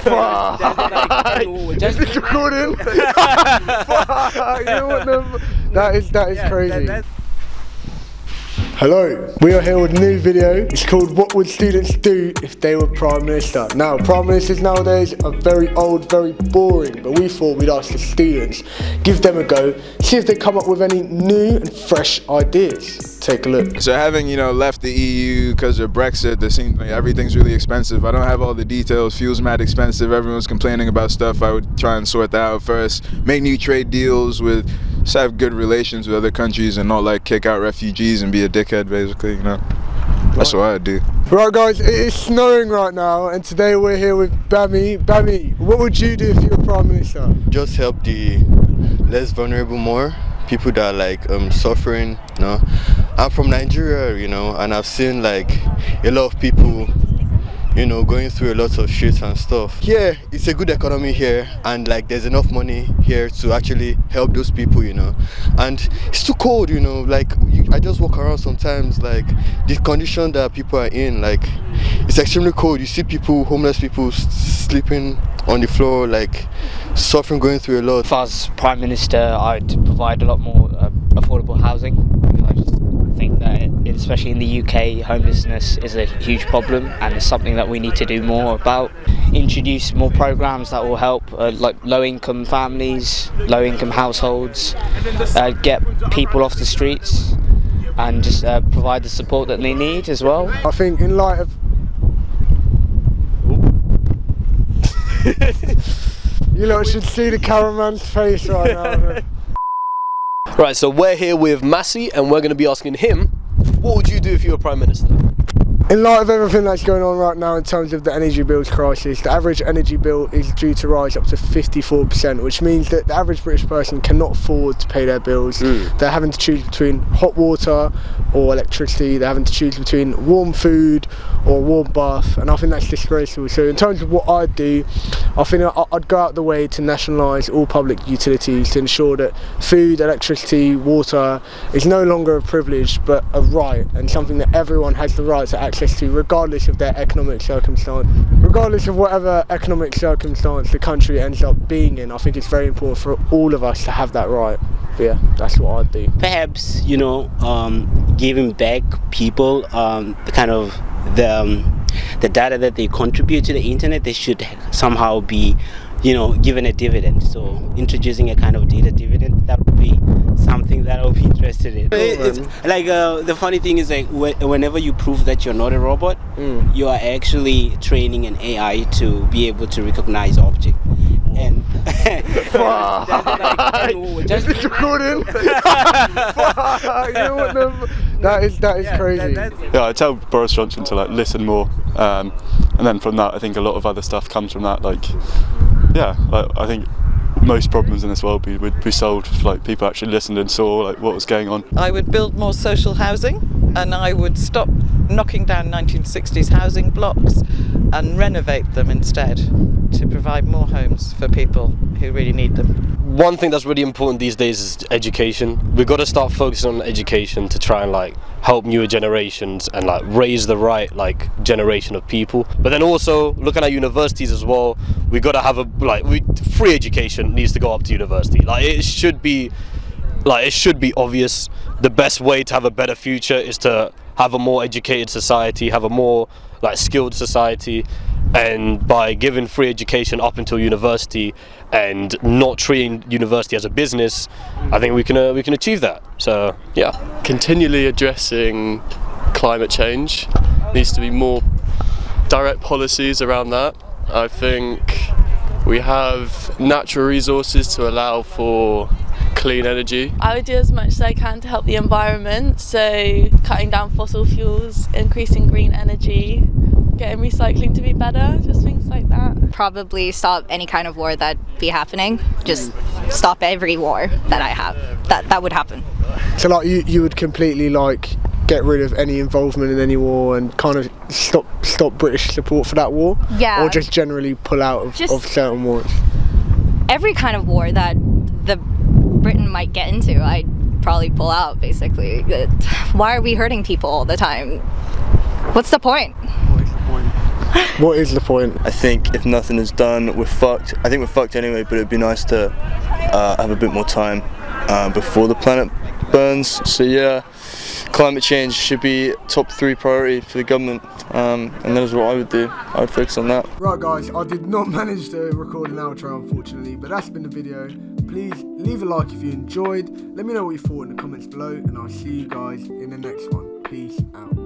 Is this recording? Fuck, you know what that is crazy. Hello, we are here with a new video. It's called What Would Students Do If They Were Prime Minister? Now, Prime Ministers nowadays are very old, very boring, but we thought we'd ask the students, give them a go, see if they come up with any new and fresh ideas. Take a look. So having, left the EU because of Brexit, there seems like everything's really expensive. I don't have all the details. Fuel's mad expensive. Everyone's complaining about stuff. I would try and sort that out first. Make new trade deals with, just have good relations with other countries and not like kick out refugees and be a dickhead, basically, That's what I'd do. Right guys, it is snowing right now and today we're here with Bami. Bami, what would you do if you were Prime Minister? Just help the less vulnerable more. People that are suffering, I'm from Nigeria, and I've seen a lot of people, going through a lot of shit and stuff. Yeah, it's a good economy here and there's enough money here to actually help those people, and it's too cold, I just walk around sometimes, the condition that people are in, it's extremely cold. You see people, homeless people sleeping on the floor, suffering, going through a lot. If I was Prime Minister, I'd provide a lot more affordable housing. I just think that, especially in the UK, homelessness is a huge problem and it's something that we need to do more about. Introduce more programs that will help low-income families, low-income households, get people off the streets and just provide the support that they need as well. I think in light of... You lot should see the cameraman's face right now. Right, so we're here with Massey and we're going to be asking him, what would you do if you were Prime Minister? In light of everything that's going on right now in terms of the energy bills crisis, the average energy bill is due to rise up to 54%, which means that the average British person cannot afford to pay their bills. They're having to choose between hot water or electricity, they're having to choose between warm food or warm bath, and I think that's disgraceful. So in terms of what I'd do, I think I'd go out the way to nationalise all public utilities to ensure that food, electricity, water is no longer a privilege but a right, and something that everyone has the right to access to regardless of their economic circumstance. Regardless of whatever economic circumstance the country ends up being in, I think it's very important for all of us to have that right. But yeah, that's what I'd do. Perhaps, giving back people the data that they contribute to the internet, they should somehow be given a dividend. So introducing a kind of data dividend, that would be something that I would be interested in. It's the funny thing is whenever you prove that you're not a robot, you are actually training an AI to be able to recognize objects. And just recording. You know what that is crazy. Yeah, I tell Boris Johnson to listen more, and then from that I think a lot of other stuff comes from that. I think most problems in this world would be solved if people actually listened and saw what was going on. I would build more social housing and I would stop knocking down 1960s housing blocks and renovate them instead to provide more homes for people who really need them. One thing that's really important these days is education. We've got to start focusing on education to try and help newer generations and raise the right generation of people. But then also looking at universities as well, we've got to have free education needs to go up to university. It should be obvious. The best way to have a better future is to have a more educated society, have a more skilled society, and by giving free education up until university and not treating university as a business, I think we can achieve that. So yeah, continually addressing climate change needs to be more direct policies around that. I think we have natural resources to allow for clean energy. I would do as much as I can to help the environment, so cutting down fossil fuels, increasing green energy, getting recycling to be better, just things like that. Probably stop any kind of war that be happening, just stop every war that I have, that would happen. So you would completely get rid of any involvement in any war and kind of stop British support for that war? Yeah. Or just generally pull out of certain wars? Every kind of war that the Britain might get into, I'd probably pull out, basically. Why are we hurting people all the time? What's the point? What is the point? I think if nothing is done, we're fucked. I think we're fucked anyway, but it'd be nice to have a bit more time before the planet burns. So yeah, climate change should be top 3 priority for the government, and that is what I would do. I would focus on that. Right guys, I did not manage to record an outro unfortunately, but that's been the video. Please leave a like if you enjoyed. Let me know what you thought in the comments below, and I'll see you guys in the next one. Peace out.